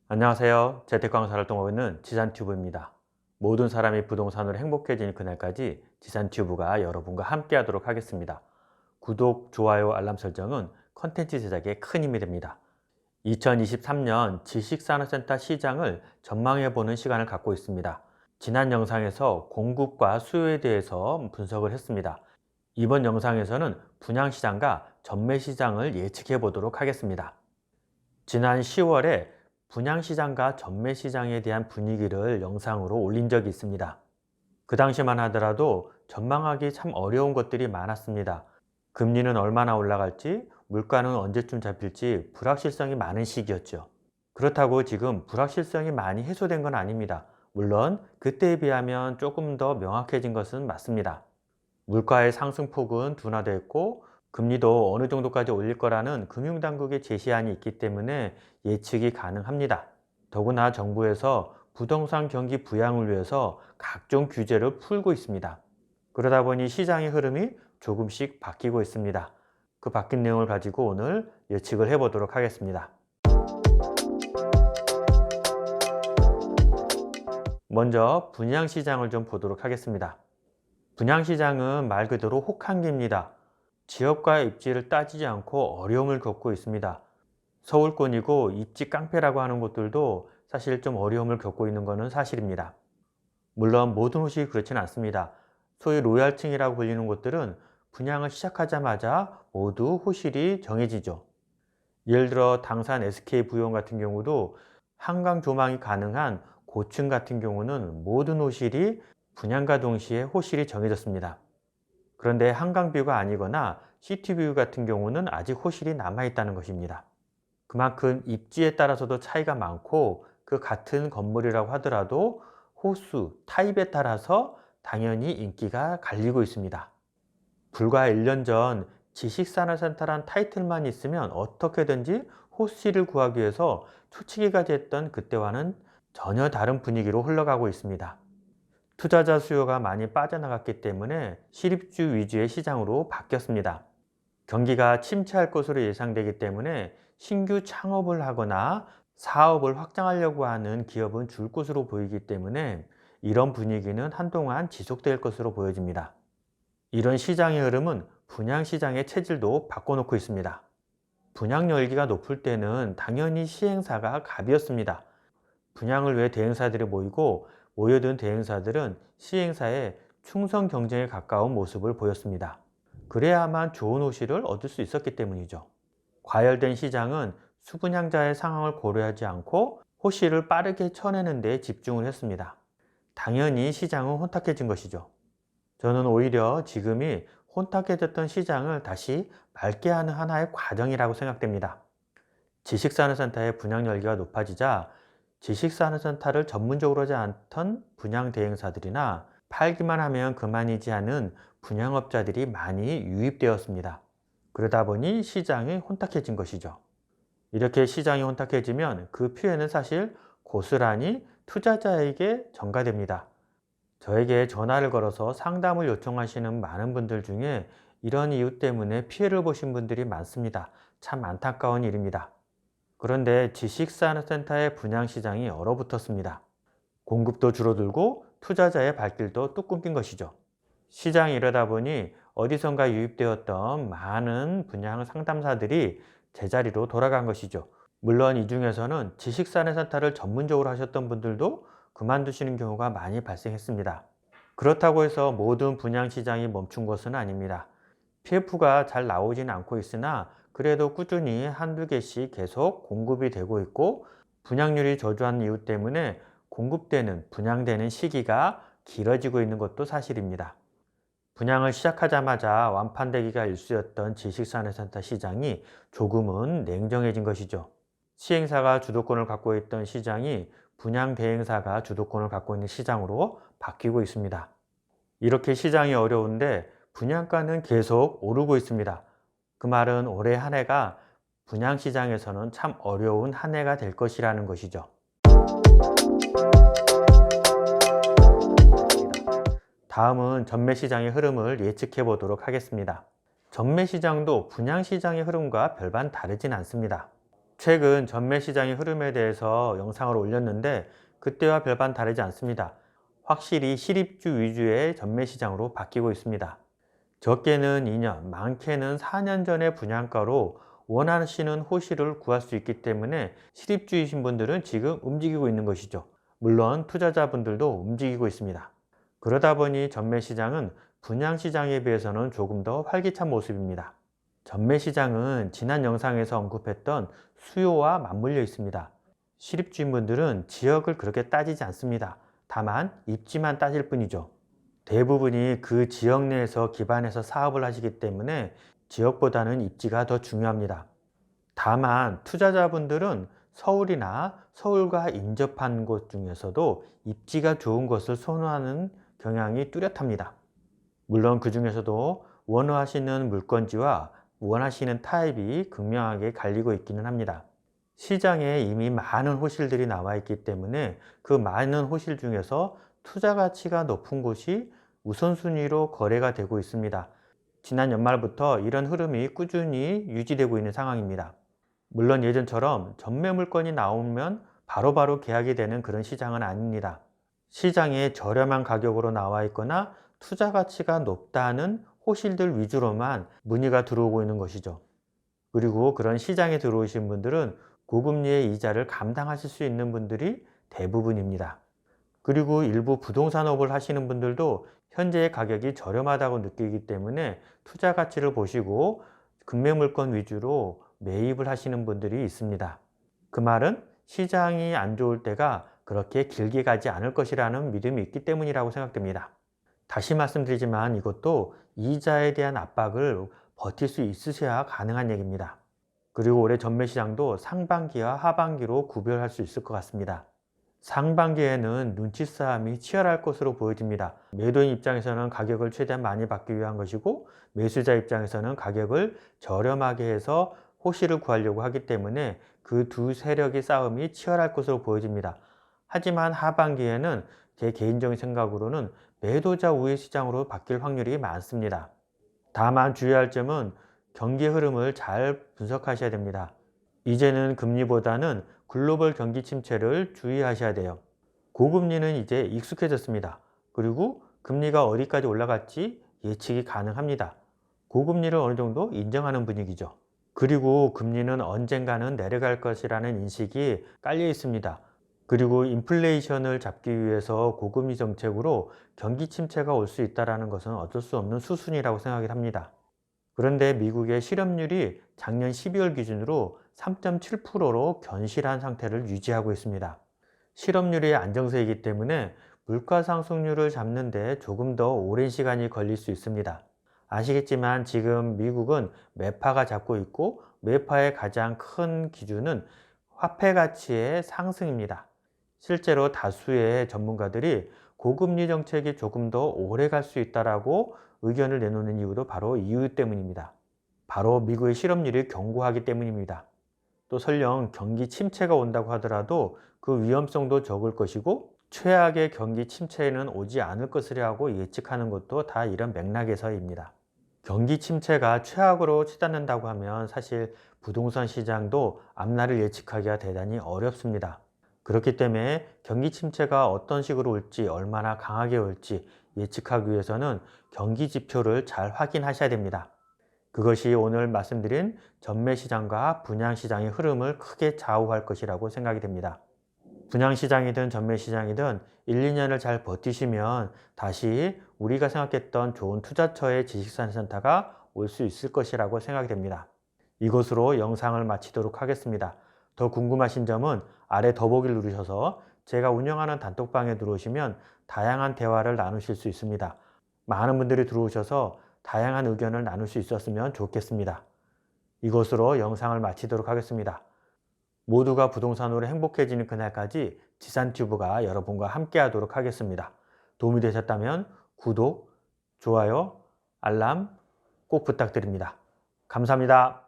안녕하세요. 재테크왕사 활동하고 있는 지산튜브입니다. 모든 사람이 부동산으로 행복해지는 그날까지 지산튜브가 여러분과 함께 하도록 하겠습니다. 구독, 좋아요, 알람 설정은 컨텐츠 제작에 큰 힘이 됩니다. 2023년 지식산업센터 시장을 전망해보는 시간을 갖고 있습니다. 지난 영상에서 공급과 수요에 대해서 분석을 했습니다. 이번 영상에서는 분양시장과 전매시장을 예측해 보도록 하겠습니다. 지난 10월에 분양시장과 전매시장에 대한 분위기를 영상으로 올린 적이 있습니다. 그 당시만 하더라도 전망하기 참 어려운 것들이 많았습니다. 금리는 얼마나 올라갈지, 물가는 언제쯤 잡힐지 불확실성이 많은 시기였죠. 그렇다고 지금 불확실성이 많이 해소된 건 아닙니다. 물론 그때에 비하면 조금 더 명확해진 것은 맞습니다. 물가의 상승폭은 둔화됐고 금리도 어느 정도까지 올릴 거라는 금융당국의 제시안이 있기 때문에 예측이 가능합니다. 더구나 정부에서 부동산 경기 부양을 위해서 각종 규제를 풀고 있습니다. 그러다 보니 시장의 흐름이 조금씩 바뀌고 있습니다. 그 바뀐 내용을 가지고 오늘 예측을 해보도록 하겠습니다. 먼저 분양시장을 좀 보도록 하겠습니다. 분양시장은 말 그대로 혹한기입니다. 지역과의 입지를 따지지 않고 어려움을 겪고 있습니다. 서울권이고 입지 깡패라고 하는 곳들도 사실 좀 어려움을 겪고 있는 것은 사실입니다. 물론 모든 곳이 그렇지는 않습니다. 소위 로얄층이라고 불리는 곳들은 분양을 시작하자마자 모두 호실이 정해지죠. 예를 들어 당산 SK부용 같은 경우도 한강 조망이 가능한 고층 같은 경우는 모든 호실이 분양과 동시에 호실이 정해졌습니다. 그런데 한강뷰가 아니거나 시티뷰 같은 경우는 아직 호실이 남아있다는 것입니다. 그만큼 입지에 따라서도 차이가 많고 그 같은 건물이라고 하더라도 호수, 타입에 따라서 당연히 인기가 갈리고 있습니다. 불과 1년 전 지식산업센터란 타이틀만 있으면 어떻게든지 호실을 구하기 위해서 초치기까지 했던 그때와는 전혀 다른 분위기로 흘러가고 있습니다. 투자자 수요가 많이 빠져나갔기 때문에 실입주 위주의 시장으로 바뀌었습니다. 경기가 침체할 것으로 예상되기 때문에 신규 창업을 하거나 사업을 확장하려고 하는 기업은 줄 것으로 보이기 때문에 이런 분위기는 한동안 지속될 것으로 보여집니다. 이런 시장의 흐름은 분양시장의 체질도 바꿔놓고 있습니다. 분양 열기가 높을 때는 당연히 시행사가 갑이었습니다. 분양을 위해 대행사들이 모여든 대행사들은 시행사의 충성 경쟁에 가까운 모습을 보였습니다. 그래야만 좋은 호실을 얻을 수 있었기 때문이죠. 과열된 시장은 수분양자의 상황을 고려하지 않고 호실을 빠르게 쳐내는 데 집중을 했습니다. 당연히 시장은 혼탁해진 것이죠. 저는 오히려 지금이 혼탁해졌던 시장을 다시 맑게 하는 하나의 과정이라고 생각됩니다. 지식산업센터의 분양 열기가 높아지자 지식산업센터를 전문적으로 하지 않던 분양 대행사들이나 팔기만 하면 그만이지 않은 분양업자들이 많이 유입되었습니다. 그러다 보니 시장이 혼탁해진 것이죠. 이렇게 시장이 혼탁해지면 그 피해는 사실 고스란히 투자자에게 전가됩니다. 저에게 전화를 걸어서 상담을 요청하시는 많은 분들 중에 이런 이유 때문에 피해를 보신 분들이 많습니다. 참 안타까운 일입니다. 그런데 지식산업센터의 분양시장이 얼어붙었습니다. 공급도 줄어들고 투자자의 발길도 뚝 끊긴 것이죠. 시장이 이러다 보니 어디선가 유입되었던 많은 분양 상담사들이 제자리로 돌아간 것이죠. 물론 이 중에서는 지식산업센터를 전문적으로 하셨던 분들도 그만두시는 경우가 많이 발생했습니다. 그렇다고 해서 모든 분양시장이 멈춘 것은 아닙니다. PF가 잘 나오지는 않고 있으나 그래도 꾸준히 한두 개씩 계속 공급이 되고 있고 분양률이 저조한 이유 때문에 공급되는, 분양되는 시기가 길어지고 있는 것도 사실입니다. 분양을 시작하자마자 완판되기가 일쑤였던 지식산업센터 시장이 조금은 냉정해진 것이죠. 시행사가 주도권을 갖고 있던 시장이 분양 대행사가 주도권을 갖고 있는 시장으로 바뀌고 있습니다. 이렇게 시장이 어려운데 분양가는 계속 오르고 있습니다. 그 말은 올해 한 해가 분양시장에서는 참 어려운 한 해가 될 것이라는 것이죠. 다음은 전매시장의 흐름을 예측해 보도록 하겠습니다. 전매시장도 분양시장의 흐름과 별반 다르진 않습니다. 최근 전매 시장의 흐름에 대해서 영상을 올렸는데 그때와 별반 다르지 않습니다. 확실히 실입주 위주의 전매 시장으로 바뀌고 있습니다. 적게는 2년, 많게는 4년 전의 분양가로 원하시는 호실을 구할 수 있기 때문에 실입주이신 분들은 지금 움직이고 있는 것이죠. 물론 투자자분들도 움직이고 있습니다. 그러다 보니 전매 시장은 분양 시장에 비해서는 조금 더 활기찬 모습입니다. 전매 시장은 지난 영상에서 언급했던 수요와 맞물려 있습니다. 실입주인분들은 지역을 그렇게 따지지 않습니다. 다만 입지만 따질 뿐이죠. 대부분이 그 지역 내에서 기반해서 사업을 하시기 때문에 지역보다는 입지가 더 중요합니다. 다만 투자자분들은 서울이나 서울과 인접한 곳 중에서도 입지가 좋은 것을 선호하는 경향이 뚜렷합니다. 물론 그 중에서도 원하시는 물건지와 원하시는 타입이 극명하게 갈리고 있기는 합니다. 시장에 이미 많은 호실들이 나와 있기 때문에 그 많은 호실 중에서 투자 가치가 높은 곳이 우선순위로 거래가 되고 있습니다. 지난 연말부터 이런 흐름이 꾸준히 유지되고 있는 상황입니다. 물론 예전처럼 전매 물건이 나오면 바로바로 계약이 되는 그런 시장은 아닙니다. 시장에 저렴한 가격으로 나와 있거나 투자 가치가 높다는 호실들 위주로만 문의가 들어오고 있는 것이죠. 그리고 그런 시장에 들어오신 분들은 고금리의 이자를 감당하실 수 있는 분들이 대부분입니다. 그리고 일부 부동산업을 하시는 분들도 현재의 가격이 저렴하다고 느끼기 때문에 투자 가치를 보시고 금매물건 위주로 매입을 하시는 분들이 있습니다. 그 말은 시장이 안 좋을 때가 그렇게 길게 가지 않을 것이라는 믿음이 있기 때문이라고 생각됩니다. 다시 말씀드리지만 이것도 이자에 대한 압박을 버틸 수 있으셔야 가능한 얘기입니다. 그리고 올해 전매 시장도 상반기와 하반기로 구별할 수 있을 것 같습니다. 상반기에는 눈치 싸움이 치열할 것으로 보여집니다. 매도인 입장에서는 가격을 최대한 많이 받기 위한 것이고 매수자 입장에서는 가격을 저렴하게 해서 호실을 구하려고 하기 때문에 그 두 세력의 싸움이 치열할 것으로 보여집니다. 하지만 하반기에는 제 개인적인 생각으로는 매도자 우위 시장으로 바뀔 확률이 많습니다. 다만 주의할 점은 경기 흐름을 잘 분석하셔야 됩니다. 이제는 금리보다는 글로벌 경기 침체를 주의하셔야 돼요. 고금리는 이제 익숙해졌습니다. 그리고 금리가 어디까지 올라갈지 예측이 가능합니다. 고금리를 어느 정도 인정하는 분위기죠. 그리고 금리는 언젠가는 내려갈 것이라는 인식이 깔려 있습니다. 그리고 인플레이션을 잡기 위해서 고금리 정책으로 경기 침체가 올 수 있다는 것은 어쩔 수 없는 수순이라고 생각을 합니다. 그런데 미국의 실업률이 작년 12월 기준으로 3.7%로 견실한 상태를 유지하고 있습니다. 실업률이 안정세이기 때문에 물가 상승률을 잡는 데 조금 더 오랜 시간이 걸릴 수 있습니다. 아시겠지만 지금 미국은 매파가 잡고 있고 매파의 가장 큰 기준은 화폐 가치의 상승입니다. 실제로 다수의 전문가들이 고금리 정책이 조금 더 오래 갈 수 있다라고 의견을 내놓는 이유도 바로 이유 때문입니다. 바로 미국의 실업률이 견고하기 때문입니다. 또 설령 경기 침체가 온다고 하더라도 그 위험성도 적을 것이고 최악의 경기 침체는 오지 않을 것이라고 예측하는 것도 다 이런 맥락에서입니다. 경기 침체가 최악으로 치닫는다고 하면 사실 부동산 시장도 앞날을 예측하기가 대단히 어렵습니다. 그렇기 때문에 경기 침체가 어떤 식으로 올지 얼마나 강하게 올지 예측하기 위해서는 경기 지표를 잘 확인하셔야 됩니다. 그것이 오늘 말씀드린 전매시장과 분양시장의 흐름을 크게 좌우할 것이라고 생각이 됩니다. 분양시장이든 전매시장이든 1, 2년을 잘 버티시면 다시 우리가 생각했던 좋은 투자처의 지식산센터가 올 수 있을 것이라고 생각이 됩니다. 이것으로 영상을 마치도록 하겠습니다. 더 궁금하신 점은 아래 더보기를 누르셔서 제가 운영하는 단톡방에 들어오시면 다양한 대화를 나누실 수 있습니다. 많은 분들이 들어오셔서 다양한 의견을 나눌 수 있었으면 좋겠습니다. 이것으로 영상을 마치도록 하겠습니다. 모두가 부동산으로 행복해지는 그날까지 지산튜브가 여러분과 함께 하도록 하겠습니다. 도움이 되셨다면 구독, 좋아요, 알람 꼭 부탁드립니다. 감사합니다.